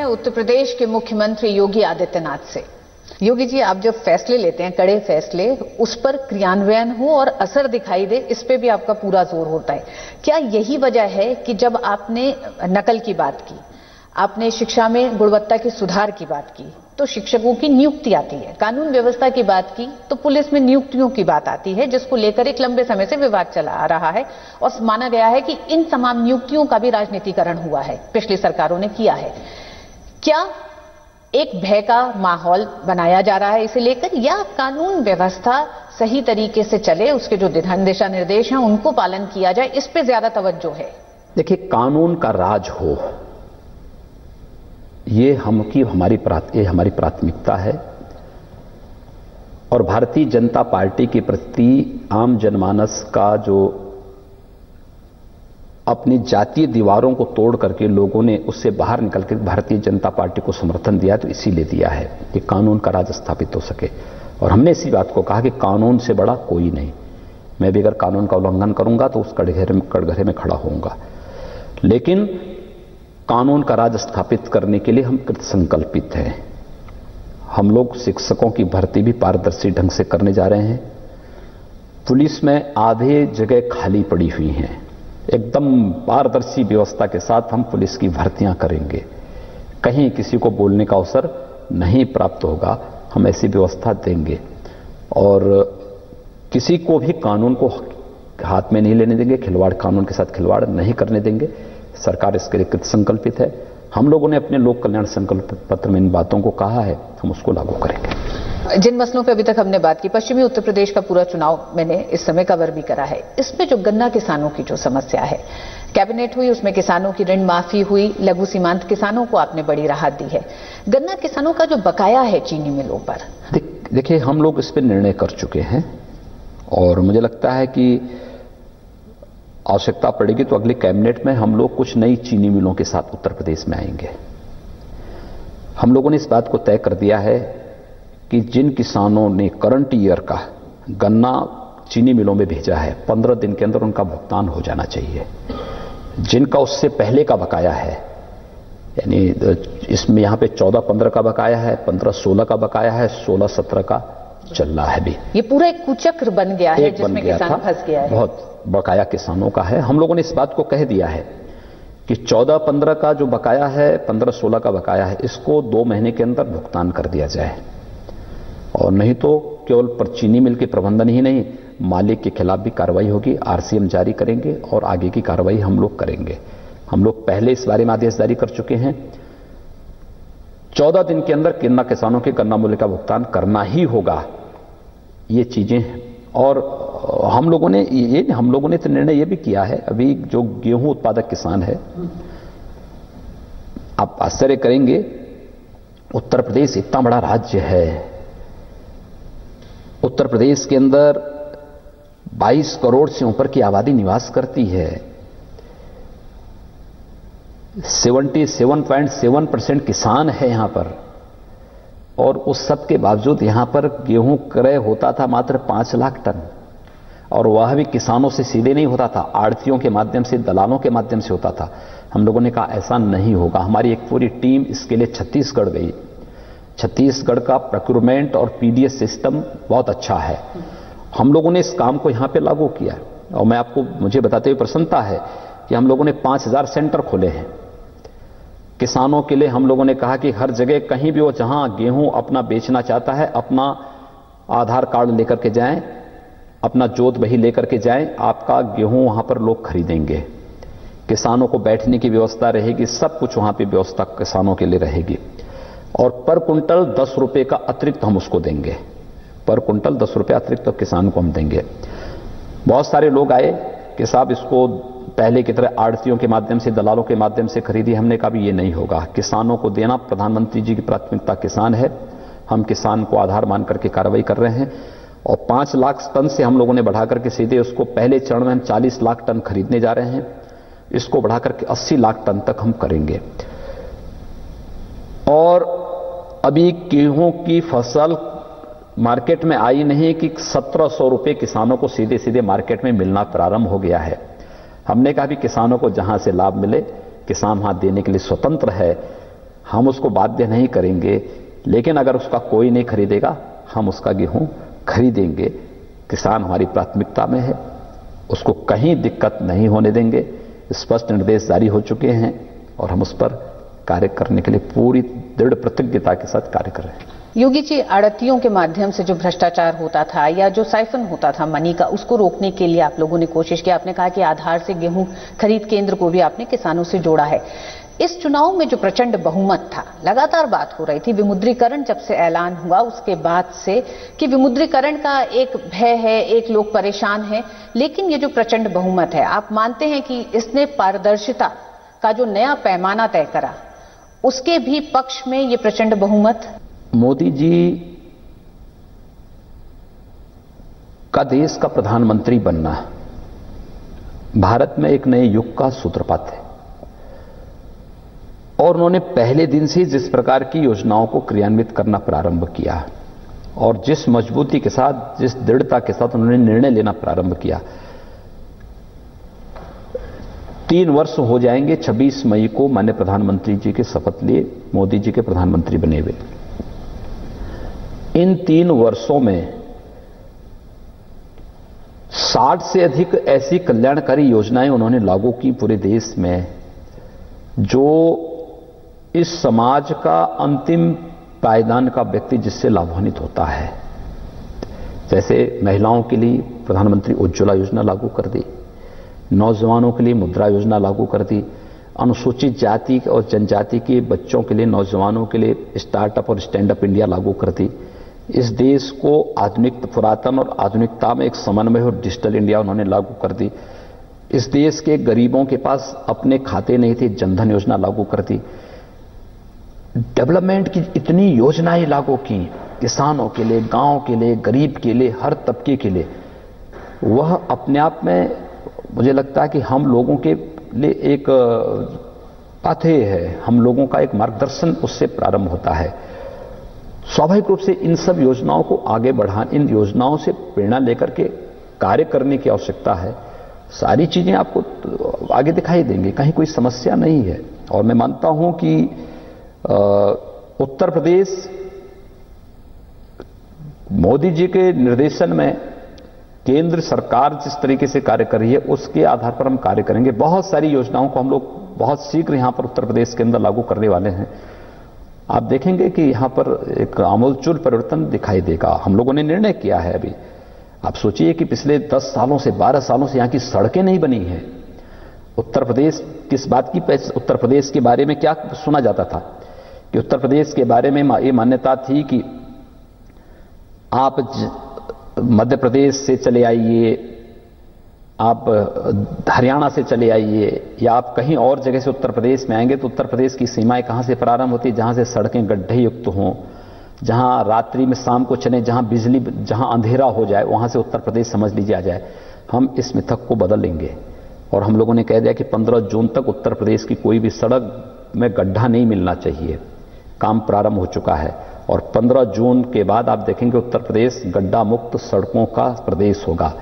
उत्तर प्रदेश के मुख्यमंत्री योगी आदित्यनाथ से। योगी जी, आप जब फैसले लेते हैं, कड़े फैसले, उस पर क्रियान्वयन हो और असर दिखाई दे, इस पे भी आपका पूरा जोर होता है। क्या यही वजह है कि जब आपने नकल की बात की, आपने शिक्षा में गुणवत्ता के सुधार की बात की, तो शिक्षकों की नियुक्ति आती है, कानून व्यवस्था की बात की तो पुलिस में नियुक्तियों की बात आती है, जिसको लेकर एक लंबे समय से विवाद चला आ रहा है और माना गया है कि इन तमाम नियुक्तियों का भी राजनीतिकरण हुआ है, पिछली सरकारों ने किया है। क्या एक भय का माहौल बनाया जा रहा है इसे लेकर, या कानून व्यवस्था सही तरीके से चले, उसके जो दिशा निर्देश हैं उनको पालन किया जाए, इस पे ज्यादा तवज्जो है? देखिए, कानून का राज हो, ये हमारी प्राथमिकता है और भारतीय जनता पार्टी के प्रति आम जनमानस का जो अपनी जातीय दीवारों को तोड़ करके लोगों ने उससे बाहर निकल कर भारतीय जनता पार्टी को समर्थन दिया, तो इसीलिए दिया है कि कानून का राज स्थापित हो सके। और हमने इसी बात को कहा कि कानून से बड़ा कोई नहीं, मैं भी अगर कानून का उल्लंघन करूंगा तो उस कटघरे में खड़ा होऊंगा, लेकिन कानून का राज स्थापित करने के लिए हम कृत संकल्पित हैं। हम लोग शिक्षकों की भर्ती भी पारदर्शी ढंग से करने जा रहे हैं। पुलिस में आधे जगह खाली पड़ी हुई हैं, एकदम पारदर्शी व्यवस्था के साथ हम पुलिस की भर्तियां करेंगे। कहीं किसी को बोलने का अवसर नहीं प्राप्त होगा, हम ऐसी व्यवस्था देंगे और किसी को भी कानून को हाथ में नहीं लेने देंगे, कानून के साथ खिलवाड़ नहीं करने देंगे। सरकार इसके लिए कृत संकल्पित है। हम लोगों ने अपने लोक कल्याण संकल्प पत्र में इन बातों को कहा है, हम उसको लागू करेंगे। जिन मसलों पे अभी तक हमने बात की, पश्चिमी उत्तर प्रदेश का पूरा चुनाव मैंने इस समय कवर भी करा है, इसमें जो गन्ना किसानों की जो समस्या है, कैबिनेट हुई, उसमें किसानों की ऋण माफी हुई, लघु सीमांत किसानों को आपने बड़ी राहत दी है। गन्ना किसानों का जो बकाया है चीनी मिलों पर, देखिए, हम लोग इस पर निर्णय कर चुके हैं और मुझे लगता है कि आवश्यकता पड़ेगी तो अगले कैबिनेट में हम लोग कुछ नई चीनी मिलों के साथ उत्तर प्रदेश में आएंगे। हम लोगों ने इस बात को तय कर दिया है कि जिन किसानों ने करंट ईयर का गन्ना चीनी मिलों में भेजा है, 15 दिन के अंदर उनका भुगतान हो जाना चाहिए। जिनका उससे पहले का बकाया है, यानी इसमें यहां पे 14-15 का बकाया है, 15-16 का बकाया है, 16-17 का चल रहा है भी। ये पूरा एक कुचक्र बन गया है जिसमें किसान फंस गया है। बहुत बकाया किसानों का है। हम लोगों ने इस बात को कह दिया है कि 14-15 का जो बकाया है, 15-16 का बकाया है, इसको 2 महीने के अंदर भुगतान कर दिया जाए, और नहीं तो केवल पर चीनी मिल के प्रबंधन ही नहीं, मालिक के खिलाफ भी कार्रवाई होगी। आरसीएम जारी करेंगे और आगे की कार्रवाई हम लोग करेंगे। हम लोग पहले इस बारे में आदेश जारी कर चुके हैं। 14 दिन के अंदर गन्ना किसानों के गन्ना मूल्य का भुगतान करना ही होगा, ये चीजें हैं। और हम लोगों ने तो निर्णय ये भी किया है, अभी जो गेहूं उत्पादक किसान है, आप आश्चर्य करेंगे, उत्तर प्रदेश इतना बड़ा राज्य है, उत्तर प्रदेश के अंदर 22 करोड़ से ऊपर की आबादी निवास करती है। 77.7% किसान है यहां पर, और उस सब के बावजूद यहां पर गेहूं क्रय होता था मात्र 5 लाख टन, और वह भी किसानों से सीधे नहीं होता था, आड़तियों के माध्यम से, दलालों के माध्यम से होता था। हम लोगों ने कहा ऐसा नहीं होगा। हमारी एक पूरी टीम इसके लिए छत्तीसगढ़ गई। छत्तीसगढ़ का प्रोक्योरमेंट और पीडीएस सिस्टम बहुत अच्छा है। हम लोगों ने इस काम को यहां पे लागू किया, और मुझे बताते हुए प्रसन्नता है कि हम लोगों ने 5000 सेंटर खोले हैं किसानों के लिए। हम लोगों ने कहा कि हर जगह कहीं भी वो जहां गेहूं अपना बेचना चाहता है, अपना आधार कार्ड लेकर के जाएं, अपना जोत बही लेकर के जाएं, आपका गेहूं वहां पर लोग खरीदेंगे। किसानों को बैठने की व्यवस्था रहेगी, सब कुछ वहां पे व्यवस्था किसानों के लिए रहेगी। और पर कुंटल 10 रुपए का अतिरिक्त हम उसको देंगे, पर कुंटल 10 रुपए अतिरिक्त तो किसान को हम देंगे। बहुत सारे लोग आए कि साहब इसको पहले की तरह आड़तियों के माध्यम से, दलालों के माध्यम से खरीदी। हमने कहा भी ये नहीं होगा, किसानों को देना प्रधानमंत्री जी की प्राथमिकता किसान है। हम किसान को आधार मान करके कार्रवाई कर रहे हैं, और 5 लाख टन से हम लोगों ने बढ़ाकर के सीधे उसको पहले चरण में हम 40 लाख टन खरीदने जा रहे हैं, इसको बढ़ाकर के 80 लाख टन तक हम करेंगे। और अभी गेहूं की फसल मार्केट में आई नहीं कि 1700 रुपए किसानों को सीधे सीधे मार्केट में मिलना प्रारंभ हो गया है। हमने कहा भी किसानों को जहां से लाभ मिले, किसान वहां देने के लिए स्वतंत्र है। हम उसको बाध्य नहीं करेंगे, लेकिन अगर उसका कोई नहीं खरीदेगा हम उसका गेहूं खरीदेंगे। किसान हमारी प्राथमिकता में है, उसको कहीं दिक्कत नहीं होने देंगे। स्पष्ट निर्देश जारी हो चुके हैं और हम उस पर कार्य करने के लिए पूरी दृढ़ प्रतिज्ञता के साथ कार्य कर रहे हैं। योगी जी, आड़तियों के माध्यम से जो भ्रष्टाचार होता था या जो साइफन होता था मनी का, उसको रोकने के लिए आप लोगों ने कोशिश की। आपने कहा कि आधार से गेहूं खरीद केंद्र को भी आपने किसानों से जोड़ा है। इस चुनाव में जो प्रचंड बहुमत था, लगातार बात हो रही थी विमुद्रीकरण जब से ऐलान हुआ उसके बाद से कि विमुद्रीकरण का एक भय है, एक लोग परेशान हैं, लेकिन ये जो प्रचंड बहुमत है, आप मानते हैं कि इसने पारदर्शिता का जो नया पैमाना तय करा, उसके भी पक्ष में ये प्रचंड बहुमत? मोदी जी का देश का प्रधानमंत्री बनना भारत में एक नए युग का सूत्रपात है और उन्होंने पहले दिन से जिस प्रकार की योजनाओं को क्रियान्वित करना प्रारंभ किया और जिस मजबूती के साथ, जिस दृढ़ता के साथ उन्होंने निर्णय लेना प्रारंभ किया। 3 वर्ष हो जाएंगे 26 मई को मैंने प्रधानमंत्री जी के शपथ लिए, मोदी जी के प्रधानमंत्री बने हुए। इन 3 वर्षों में 60 से अधिक ऐसी कल्याणकारी योजनाएं उन्होंने लागू की पूरे देश में, जो इस समाज का अंतिम पायदान का व्यक्ति जिससे लाभान्वित होता है। जैसे महिलाओं के लिए प्रधानमंत्री उज्ज्वला योजना लागू कर दी, नौजवानों के लिए मुद्रा योजना लागू कर दी, अनुसूचित जाति और जनजाति के बच्चों के लिए, नौजवानों के लिए स्टार्टअप और स्टैंड अप इंडिया लागू कर दी। इस देश को आधुनिक, पुरातन और आधुनिकता में एक समन्वय और डिजिटल इंडिया उन्होंने लागू कर दी। इस देश के गरीबों के पास अपने खाते नहीं थे, जनधन योजना लागू कर दी। डेवलपमेंट की इतनी योजनाएं लागू की, किसानों के लिए, गांव के लिए, गरीब के लिए, हर तबके के लिए। वह अपने आप में मुझे लगता है कि हम लोगों के लिए एक पाथेय है, हम लोगों का एक मार्गदर्शन उससे प्रारंभ होता है। स्वाभाविक रूप से इन सब योजनाओं को आगे बढ़ाने, इन योजनाओं से प्रेरणा लेकर के कार्य करने की आवश्यकता है। सारी चीजें आपको आगे दिखाई देंगी, कहीं कोई समस्या नहीं है। और मैं मानता हूं कि उत्तर प्रदेश मोदी जी के निर्देशन में केंद्र सरकार जिस तरीके से कार्य कर रही है, उसके आधार पर हम कार्य करेंगे। बहुत सारी योजनाओं को हम लोग बहुत शीघ्र यहां पर उत्तर प्रदेश के अंदर लागू करने वाले हैं। आप देखेंगे कि यहां पर एक आमूलचूल परिवर्तन दिखाई देगा। हम लोगों ने निर्णय किया है अभी। आप सोचिए कि पिछले 10 सालों से, 12 सालों से यहां की सड़कें नहीं बनी हैं। उत्तर प्रदेश किस बात की, उत्तर प्रदेश के बारे में क्या सुना जाता था कि उत्तर प्रदेश के बारे में ये मान्यता थी कि आप मध्य प्रदेश से चले आइए, आप हरियाणा से चले आइए, या आप कहीं और जगह से उत्तर प्रदेश में आएंगे तो उत्तर प्रदेश की सीमाएं कहां से प्रारंभ होती, जहां से सड़कें गड्ढे युक्त हों, जहां रात्रि में शाम को चले, जहां बिजली, जहां अंधेरा हो जाए, वहां से उत्तर प्रदेश समझ लीजिए आ जाए। हम इस मिथक को बदल लेंगे और हम लोगों ने कह दिया कि 15 जून तक उत्तर प्रदेश की कोई भी सड़क में गड्ढा नहीं मिलना चाहिए। काम प्रारंभ हो चुका है और 15 जून के बाद आप देखेंगे उत्तर प्रदेश गड्ढा मुक्त सड़कों का प्रदेश होगा।